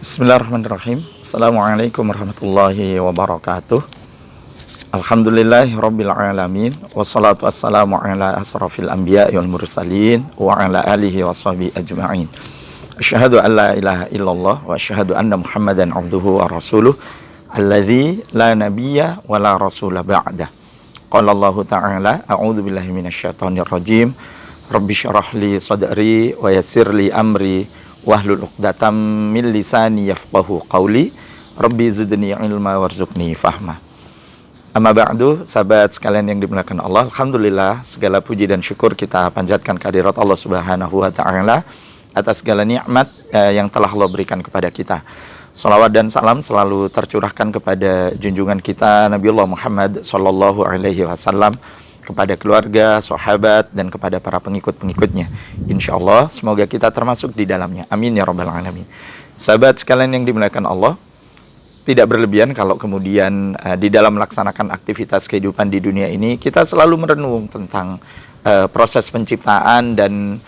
Bismillahirrahmanirrahim. Assalamualaikum warahmatullahi wabarakatuh. Alhamdulillahi rabbil alamin. Wassalatu wassalamu ala asrafil anbiya wal mursalin wa ala alihi wa sahbihi ajma'in. Asyhadu an la ilaha illallah wa asyhadu anna Muhammadan abduhu wa rasuluh alladzi la nabiyya wa la rasula ba'dah. Qala Allah ta'ala, a'udzu billahi minasyaitonir rajim. Rabbi syrah li sadri wa yassir li amri wahlul 'uqdatam min lisani yafqahu qawli. Rabbi zidni ilma warzuqni fahma. Amma ba'du, sahabat sekalian yang dimuliakan Allah, alhamdulillah segala puji dan syukur kita panjatkan kehadirat Allah Subhanahu wa taala atas segala nikmat yang telah Allah berikan kepada kita. Salawat dan salam selalu tercurahkan kepada junjungan kita Nabiullah Muhammad sallallahu alaihi wasallam, kepada keluarga, sahabat, dan kepada para pengikut-pengikutnya. Insya Allah, semoga kita termasuk di dalamnya. Amin ya rabbal alamin. Sahabat sekalian yang dimuliakan Allah, tidak berlebihan kalau kemudian di dalam melaksanakan aktivitas kehidupan di dunia ini, kita selalu merenung tentang proses penciptaan dan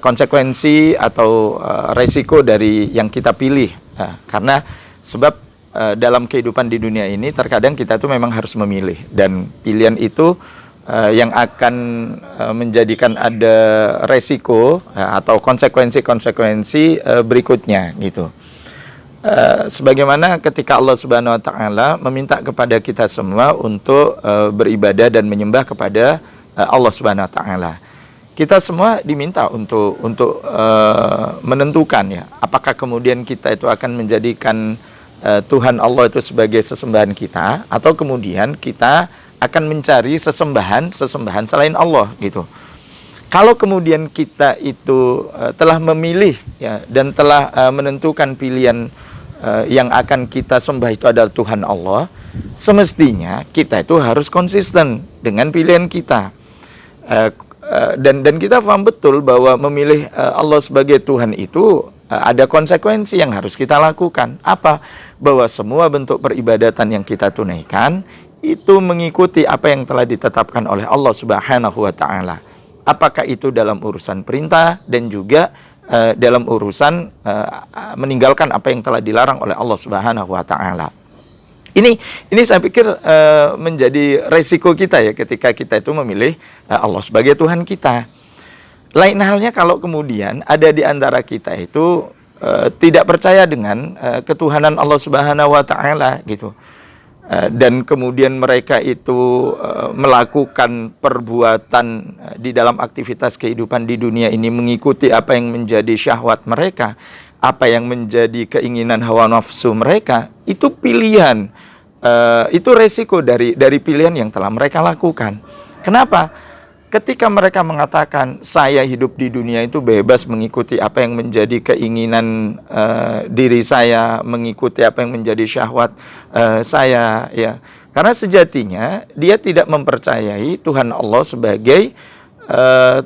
konsekuensi atau resiko dari yang kita pilih. Karena sebab dalam kehidupan di dunia ini, terkadang kita tuh memang harus memilih. Dan pilihan itu yang akan menjadikan ada resiko atau konsekuensi-konsekuensi berikutnya gitu. Sebagaimana ketika Allah Subhanahu wa taala meminta kepada kita semua untuk beribadah dan menyembah kepada Allah Subhanahu wa taala. Kita semua diminta untuk menentukan ya, apakah kemudian kita itu akan menjadikan Tuhan Allah itu sebagai sesembahan kita, atau kemudian kita akan mencari sesembahan selain Allah gitu. Kalau kemudian kita itu telah memilih ya, dan telah menentukan pilihan yang akan kita sembah itu adalah Tuhan Allah, semestinya kita itu harus konsisten dengan pilihan kita. Dan kita paham betul bahwa memilih Allah sebagai Tuhan itu ada konsekuensi yang harus kita lakukan. Apa? Bahwa semua bentuk peribadatan yang kita tunaikan itu mengikuti apa yang telah ditetapkan oleh Allah Subhanahu wa taala. Apakah itu dalam urusan perintah dan juga dalam urusan meninggalkan apa yang telah dilarang oleh Allah Subhanahu wa taala. Ini saya pikir menjadi resiko kita ya, ketika kita itu memilih Allah sebagai Tuhan kita. Lain halnya kalau kemudian ada di antara kita itu tidak percaya dengan ketuhanan Allah Subhanahu wa taala gitu. Dan kemudian mereka itu melakukan perbuatan di dalam aktivitas kehidupan di dunia ini mengikuti apa yang menjadi syahwat mereka, apa yang menjadi keinginan hawa nafsu mereka. Itu pilihan, itu resiko dari pilihan yang telah mereka lakukan. Kenapa? Ketika mereka mengatakan saya hidup di dunia itu bebas mengikuti apa yang menjadi keinginan diri saya, mengikuti apa yang menjadi syahwat saya ya. Karena sejatinya dia tidak mempercayai Tuhan Allah sebagai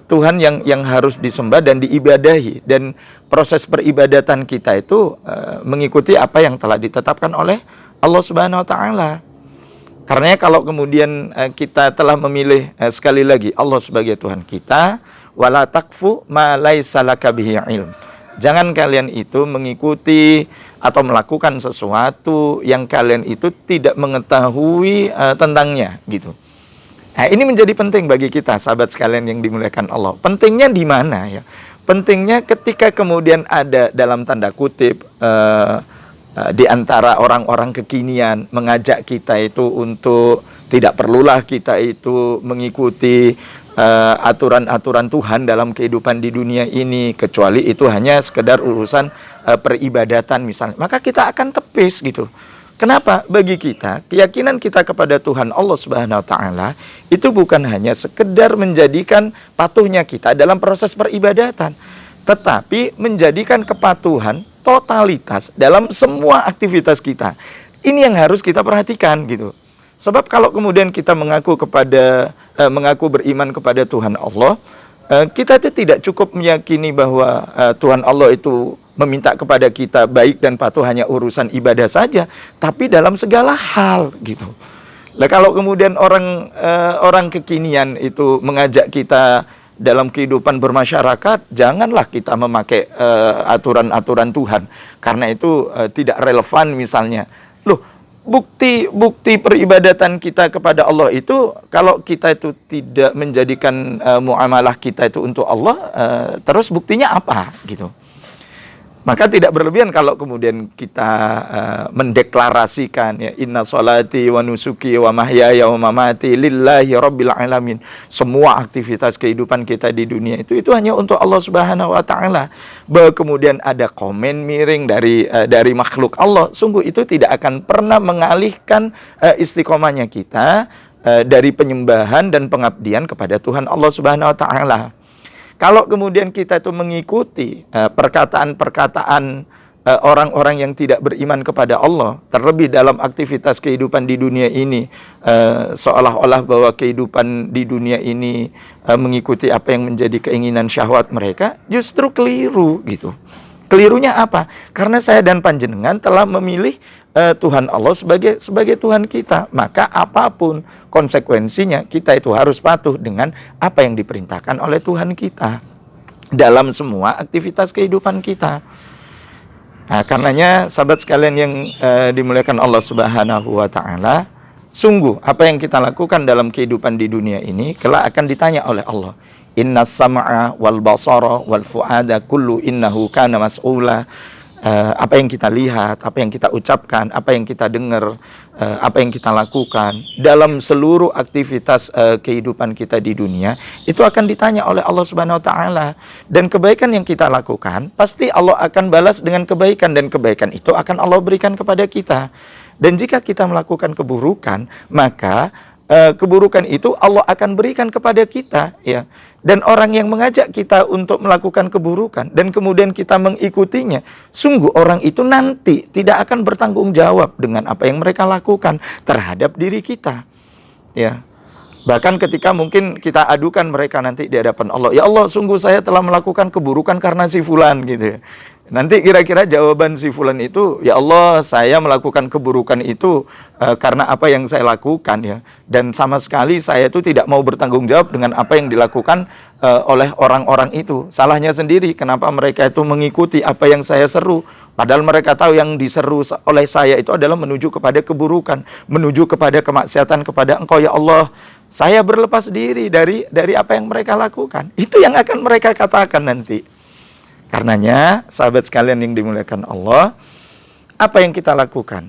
Tuhan yang harus disembah dan diibadahi, dan proses peribadatan kita itu mengikuti apa yang telah ditetapkan oleh Allah Subhanahu wa taala. Karena kalau kemudian kita telah memilih sekali lagi Allah sebagai Tuhan kita, wala takfu ma laisa laka bihi ilm. Jangan kalian itu mengikuti atau melakukan sesuatu yang kalian itu tidak mengetahui tentangnya gitu. Nah, ini menjadi penting bagi kita, sahabat sekalian yang dimuliakan Allah. Pentingnya di mana ya? Pentingnya ketika kemudian ada dalam tanda kutip di antara orang-orang kekinian mengajak kita itu untuk tidak perlulah kita itu mengikuti aturan-aturan Tuhan dalam kehidupan di dunia ini, kecuali itu hanya sekedar urusan peribadatan misalnya, maka kita akan tepis gitu. Kenapa? Bagi kita, keyakinan kita kepada Tuhan Allah Subhanahu wa taala itu bukan hanya sekedar menjadikan patuhnya kita dalam proses peribadatan, tetapi menjadikan kepatuhan totalitas dalam semua aktivitas kita. Ini yang harus kita perhatikan gitu. Sebab kalau kemudian kita mengaku beriman kepada Tuhan Allah, kita itu tidak cukup meyakini bahwa Tuhan Allah itu meminta kepada kita baik dan patuh hanya urusan ibadah saja, tapi dalam segala hal gitu. Nah, kalau kemudian orang kekinian itu mengajak kita dalam kehidupan bermasyarakat, janganlah kita memakai aturan-aturan Tuhan, karena itu tidak relevan misalnya. Loh, bukti peribadatan kita kepada Allah itu, kalau kita itu tidak menjadikan muamalah kita itu untuk Allah, terus buktinya apa gitu. Maka tidak berlebihan kalau kemudian kita mendeklarasikan, ya, inna sholati wa nusuki wa mahyaya wa mamati lillahi rabbil alamin. Semua aktivitas kehidupan kita di dunia itu hanya untuk Allah Subhanahu wa taala. Bahwa kemudian ada komen miring dari makhluk Allah, sungguh itu tidak akan pernah mengalihkan istiqomahnya kita dari penyembahan dan pengabdian kepada Tuhan Allah Subhanahu wa taala. Kalau kemudian kita itu mengikuti perkataan-perkataan orang-orang yang tidak beriman kepada Allah, terlebih dalam aktivitas kehidupan di dunia ini, seolah-olah bahwa kehidupan di dunia ini mengikuti apa yang menjadi keinginan syahwat mereka, justru keliru gitu. Kelirunya apa? Karena saya dan panjenengan telah memilih Tuhan Allah sebagai Tuhan kita, maka apapun konsekuensinya kita itu harus patuh dengan apa yang diperintahkan oleh Tuhan kita dalam semua aktivitas kehidupan kita. Nah, karenanya sahabat sekalian yang dimuliakan Allah Subhanahu wa taala, sungguh apa yang kita lakukan dalam kehidupan di dunia ini kelak akan ditanya oleh Allah. Innas sam'a wal basara wal fuada kullu innahu kana mas'ula. Apa yang kita lihat, apa yang kita ucapkan, apa yang kita dengar, apa yang kita lakukan dalam seluruh aktivitas kehidupan kita di dunia, itu akan ditanya oleh Allah Subhanahu wa taala. Dan kebaikan yang kita lakukan pasti Allah akan balas dengan kebaikan, dan kebaikan itu akan Allah berikan kepada kita. Dan jika kita melakukan keburukan, maka keburukan itu Allah akan berikan kepada kita, ya. Dan orang yang mengajak kita untuk melakukan keburukan dan kemudian kita mengikutinya, sungguh orang itu nanti tidak akan bertanggung jawab dengan apa yang mereka lakukan terhadap diri kita, ya. Bahkan ketika mungkin kita adukan mereka nanti di hadapan Allah, ya Allah, sungguh saya telah melakukan keburukan karena si fulan gitu ya. Nanti kira-kira jawaban si fulan itu, ya Allah, saya melakukan keburukan itu karena apa yang saya lakukan, ya. Dan sama sekali saya itu tidak mau bertanggung jawab dengan apa yang dilakukan oleh orang-orang itu. Salahnya sendiri, kenapa mereka itu mengikuti apa yang saya seru, padahal mereka tahu yang diseru oleh saya itu adalah menuju kepada keburukan, menuju kepada kemaksiatan kepada Engkau, ya Allah. Saya berlepas diri dari apa yang mereka lakukan. Itu yang akan mereka katakan nanti. Karenanya, sahabat sekalian yang dimuliakan Allah, apa yang kita lakukan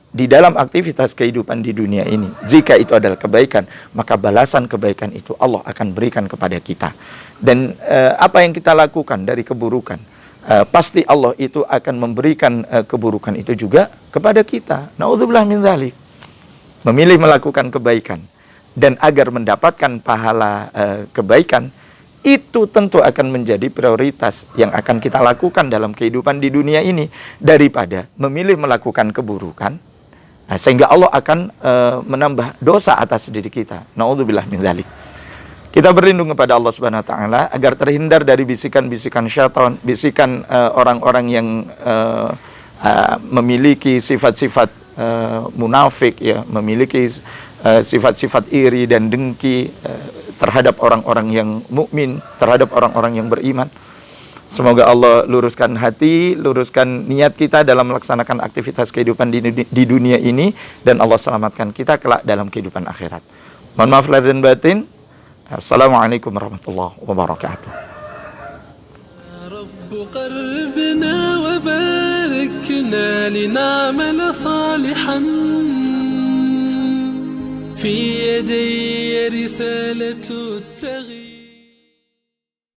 di dalam aktivitas kehidupan di dunia ini, jika itu adalah kebaikan, maka balasan kebaikan itu Allah akan berikan kepada kita. Dan apa yang kita lakukan dari keburukan, pasti Allah itu akan memberikan keburukan itu juga kepada kita. Na'udzubillah min dzalik. Memilih melakukan kebaikan dan agar mendapatkan pahala kebaikan, itu tentu akan menjadi prioritas yang akan kita lakukan dalam kehidupan di dunia ini, daripada memilih melakukan keburukan, sehingga Allah akan menambah dosa atas diri kita. Na'udzubillah min dzalik. Kita berlindung kepada Allah Subhanahu wa taala agar terhindar dari bisikan-bisikan syaitan, bisikan orang-orang yang memiliki sifat-sifat munafik, ya, memiliki sifat-sifat iri dan dengki terhadap orang-orang yang mukmin, terhadap orang-orang yang beriman. Semoga Allah luruskan hati, luruskan niat kita dalam melaksanakan aktivitas kehidupan di dunia ini, dan Allah selamatkan kita kelak dalam kehidupan akhirat. Mohon maaf lahir dan batin. Assalamualaikum warahmatullahi wabarakatuh. في يدي رسالة التغيير.